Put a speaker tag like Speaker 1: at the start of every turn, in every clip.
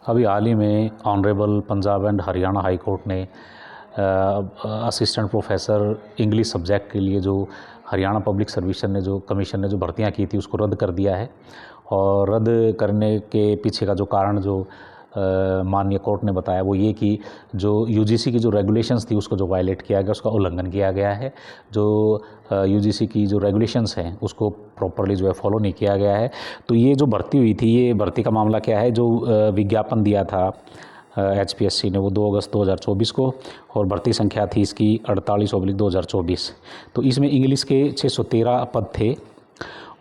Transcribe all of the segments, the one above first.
Speaker 1: अभी हाल ही में honourable Punjab and Haryana high court ने असिस्टेंट प्रोफेसर इंग्लिश सब्जेक्ट के लिए जो हरियाणा पब्लिक सर्विस ने जो कमीशन ने जो भर्तियां की थी उसको रद्द कर दिया है। और रद्द करने के पीछे का जो कारण जो माननीय कोर्ट ने बताया वो ये कि जो यूजीसी की जो रेगुलेशंस थी उसको जो वायलेट किया गया, उसका उल्लंघन किया गया है। जो यूजीसी की जो रेगुलेशंस हैं उसको प्रॉपरली जो है फॉलो नहीं किया गया है। तो ये जो भर्ती हुई थी, ये भर्ती का मामला क्या है, जो विज्ञापन दिया था HPSC ने वो 2 अगस्त 2024 को, और भर्ती संख्या थी इसकी 48/2024। तो इसमें इंग्लिश के 613 पद थे।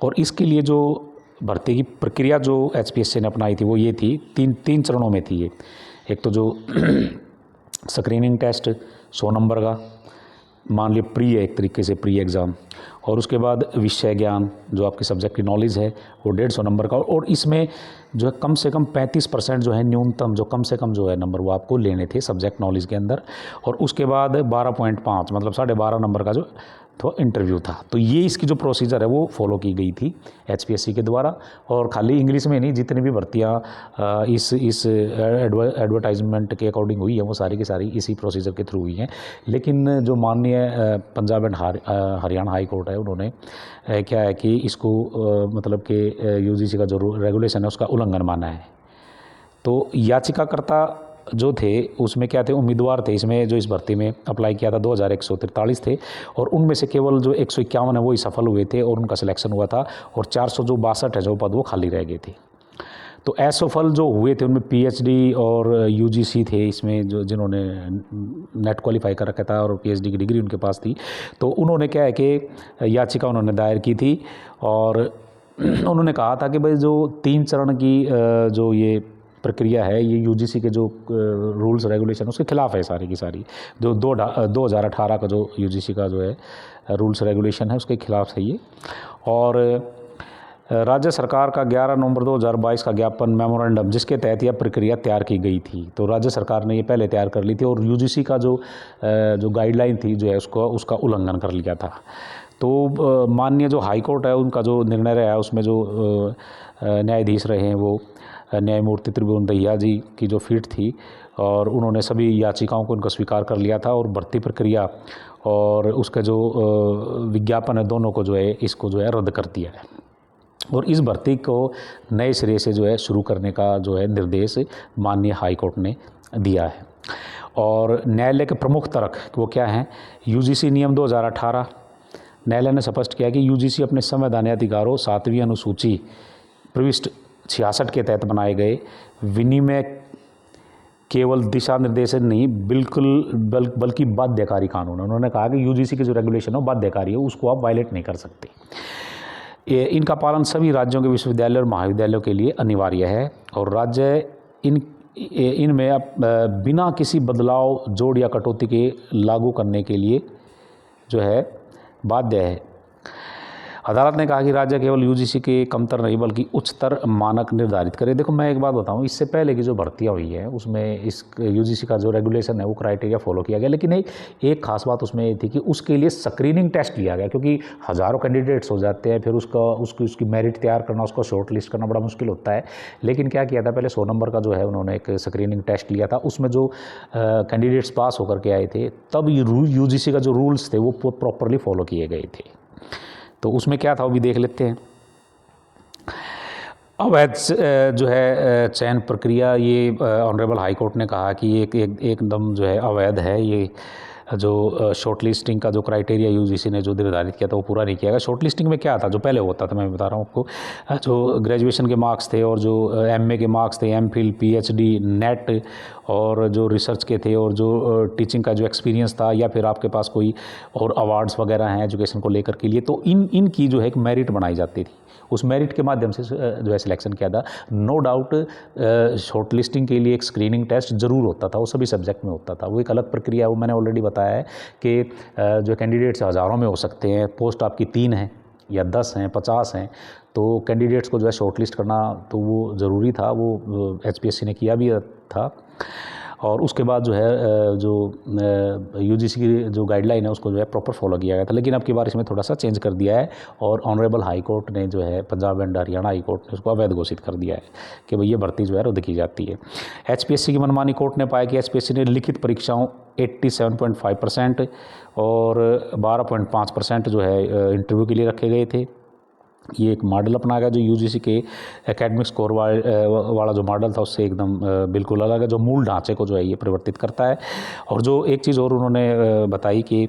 Speaker 1: और इसके लिए जो भर्ती की प्रक्रिया जो HPSC ने अपनाई थी वो ये थी, तीन चरणों में थी ये। एक तो जो स्क्रीनिंग टेस्ट 100 नंबर का, मान लिया प्री है, एक तरीके से प्री एग्ज़ाम, और उसके बाद विषय ज्ञान जो आपकी सब्जेक्ट की नॉलेज है वो 150 नंबर का। और इसमें जो है कम से कम 35% जो है न्यूनतम, जो कम से कम जो है नंबर वो आपको लेने थे सब्जेक्ट नॉलेज के अंदर। और उसके बाद 12.5 मतलब 12.5 नंबर का जो तो इंटरव्यू था। तो ये इसकी जो प्रोसीजर है वो फॉलो की गई थी HPSC के द्वारा। और खाली इंग्लिश में नहीं, जितनी भी भर्तियाँ इस एडवर्टाइजमेंट के अकॉर्डिंग हुई है वो सारी की सारी इसी प्रोसीजर के थ्रू हुई हैं। लेकिन जो माननीय Punjab and Haryana high court है, उन्होंने क्या है कि इसको मतलब कि UGC का जो रेगुलेशन है उसका उल्लंघन माना है। तो याचिकाकर्ता जो थे उसमें क्या थे, उम्मीदवार थे इसमें जो इस भर्ती में अप्लाई किया था 2143 थे, और उनमें से केवल जो 151 है वो ही सफल हुए थे और उनका सिलेक्शन हुआ था, और 462 है जो पद वो खाली रह गए थे। तो असफल जो हुए थे उनमें PhD और UGC थे इसमें, जो जिन्होंने नेट क्वालिफाई कर रखा था और PhD की डिग्री उनके पास थी। तो उन्होंने क्या है कि याचिका उन्होंने दायर की थी, और उन्होंने कहा था कि भाई जो 3 चरण की जो ये प्रक्रिया है ये UGC के जो रूल्स रेगुलेशन उसके खिलाफ है सारी की सारी। जो 2018 का जो UGC का जो है रूल्स रेगुलेशन है उसके खिलाफ है ये। और राज्य सरकार का 11 नवंबर 2022 का ज्ञापन मेमोरेंडम, जिसके तहत यह प्रक्रिया तैयार की गई थी। तो राज्य सरकार ने ये पहले तैयार कर ली थी, और UGC का जो गाइडलाइन थी जो है उसका उल्लंघन कर लिया था। तो माननीय जो हाई कोर्ट है उनका जो निर्णय रहा है उसमें जो न्यायाधीश रहे हैं वो न्यायमूर्ति त्रिभुवन दहिया जी की जो फीट थी, और उन्होंने सभी याचिकाओं को उनको स्वीकार कर लिया था, और भर्ती प्रक्रिया और उसका जो विज्ञापन है दोनों को जो है इसको जो है रद्द कर दिया है। और इस भर्ती को नए सिरे से जो है शुरू करने का जो है निर्देश माननीय हाई कोर्ट ने दिया है। और न्यायालय के प्रमुख तर्क वो क्या हैं, UGC नियम 2018, न्यायालय ने स्पष्ट किया कि UGC अपने संवैधानिक अधिकारों 7वीं अनुसूची प्रविष्ट 66 के तहत बनाए गए विनिमय केवल दिशा निर्देश नहीं बल्कि बाध्यकारी कानून है। उन्होंने कहा कि UGC के जो रेगुलेशन हो बाध्यकारी है, उसको आप वायलेट नहीं कर सकते। इनका पालन सभी राज्यों के विश्वविद्यालय और महाविद्यालयों के लिए अनिवार्य है, और राज्य इनमें बिना किसी बदलाव, जोड़ या कटौती के लागू करने के लिए जो है बाध्य है। अदालत ने कहा कि राज्य केवल UGC के कमतर नहीं बल्कि उच्चतर मानक निर्धारित करे। देखो मैं एक बात बताऊं, इससे पहले की जो भर्तियां हुई है उसमें इस UGC का जो रेगुलेशन है वो क्राइटेरिया फॉलो किया गया, लेकिन एक खास बात उसमें ये थी कि उसके लिए स्क्रीनिंग टेस्ट लिया गया, क्योंकि हज़ारों कैंडिडेट्स हो जाते हैं, फिर उसकी मेरिट तैयार करना, उसको शॉर्ट लिस्ट करना बड़ा मुश्किल होता है। लेकिन क्या किया था, पहले 100 नंबर का जो है उन्होंने एक स्क्रीनिंग टेस्ट लिया था, उसमें जो कैंडिडेट्स पास होकर के आए थे तब UGC का जो रूल्स थे वो प्रॉपरली फॉलो किए गए थे। तो उसमें क्या था वो भी देख लेते हैं। अवैध जो है चयन प्रक्रिया, ये ऑनरेबल हाई कोर्ट ने कहा कि एकदम जो है अवैध है। ये जो शॉर्ट लिस्टिंग का जो क्राइटेरिया UGC ने जो निर्धारित किया था वो पूरा नहीं किया गया। शॉर्ट लिस्टिंग में क्या था, जो पहले होता था मैं बता रहा हूँ आपको, जो ग्रेजुएशन के मार्क्स थे और जो MA के मार्क्स थे, MPhil PhD नेट और जो रिसर्च के थे, और जो टीचिंग का जो एक्सपीरियंस था, या फिर आपके पास कोई और अवार्ड्स वगैरह हैं एजुकेशन को लेकर के लिए, तो इनकी जो है एक मेरिट बनाई जाती थी। उस मेरिट के माध्यम से जो है सिलेक्शन किया था। नो डाउट शॉर्ट लिस्टिंग के लिए एक स्क्रीनिंग टेस्ट ज़रूर होता था, वो सभी सब्जेक्ट में होता था, वो एक अलग प्रक्रिया है। वो मैंने ऑलरेडी बताया है कि जो कैंडिडेट्स हज़ारों में हो सकते हैं, पोस्ट आपकी 3 हैं या 10 हैं 50 हैं, तो कैंडिडेट्स को जो है शॉर्ट लिस्ट करना तो वो ज़रूरी था, वो HPSC ने किया भी था। और उसके बाद जो है जो यूजीसी की जो गाइडलाइन है उसको जो है प्रॉपर फॉलो किया गया था। लेकिन अब की बार इसमें थोड़ा सा चेंज कर दिया है और ऑनरेबल हाई कोर्ट ने जो है Punjab and Haryana high court ने उसको अवैध घोषित कर दिया है कि भाई ये भर्ती जो है रद्द की जाती है। एचपीएससी की मनमानी कोर्ट ने पाया कि एचपीएससी ने लिखित परीक्षाओं 87.5% और 12.5% जो है इंटरव्यू के लिए रखे गए थे। ये एक मॉडल अपनाया गया जो यूजीसी के एकेडमिक स्कोर वाला जो मॉडल था उससे एकदम बिल्कुल अलग है, जो मूल ढांचे को जो है ये परिवर्तित करता है। और जो एक चीज़ और उन्होंने बताई कि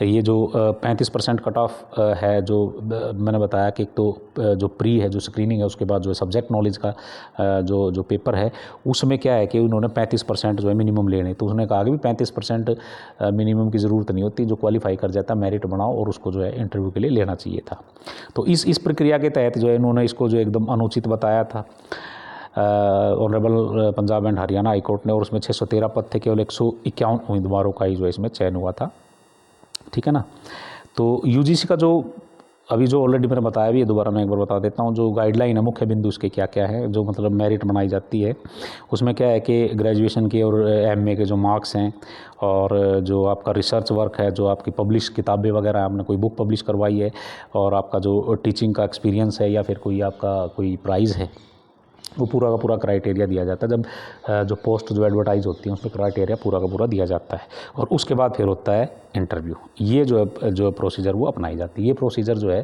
Speaker 1: ये जो 35% कट ऑफ है, जो मैंने बताया कि एक तो जो प्री है, जो स्क्रीनिंग है, उसके बाद जो है सब्जेक्ट नॉलेज का जो पेपर है उसमें क्या है कि उन्होंने 35% जो है मिनिमम लेने। तो उसने कहा कि भी 35% मिनिमम की ज़रूरत नहीं होती, जो क्वालिफाई कर जाता है मेरिट बनाओ और उसको जो है इंटरव्यू के लिए लेना चाहिए था। तो इस प्रक्रिया के तहत जो है इन्होंने इसको जो एकदम अनुचित बताया था honourable Punjab and Haryana high court ने। और उसमें 613 पद थे, केवल 151 उम्मीदवारों का ही जो है इसमें चयन हुआ था। ठीक है ना। तो यूजीसी का जो अभी जो ऑलरेडी मैंने बताया भी है, दोबारा मैं एक बार बता देता हूँ। जो गाइडलाइन है, मुख्य बिंदु उसके क्या क्या है, जो मतलब मेरिट बनाई जाती है उसमें क्या है कि ग्रेजुएशन के और एमए के जो मार्क्स हैं और जो आपका रिसर्च वर्क है, जो आपकी पब्लिश किताबें वगैरह आपने कोई बुक पब्लिश करवाई है और आपका जो टीचिंग का एक्सपीरियंस है या फिर कोई आपका कोई प्राइज़ है, वो पूरा का पूरा क्राइटेरिया दिया जाता है। जब जो पोस्ट जो एडवर्टाइज होती है उसमें क्राइटेरिया पूरा का पूरा दिया जाता है और उसके बाद फिर होता है इंटरव्यू। ये जो प्रोसीजर वो अपनाई जाती है। ये प्रोसीजर जो है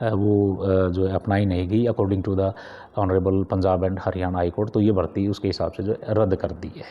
Speaker 1: वो जो है अपनाई नहीं गई according to the honourable Punjab and Haryana high court. तो ये भर्ती उसके हिसाब से जो रद्द कर दी है।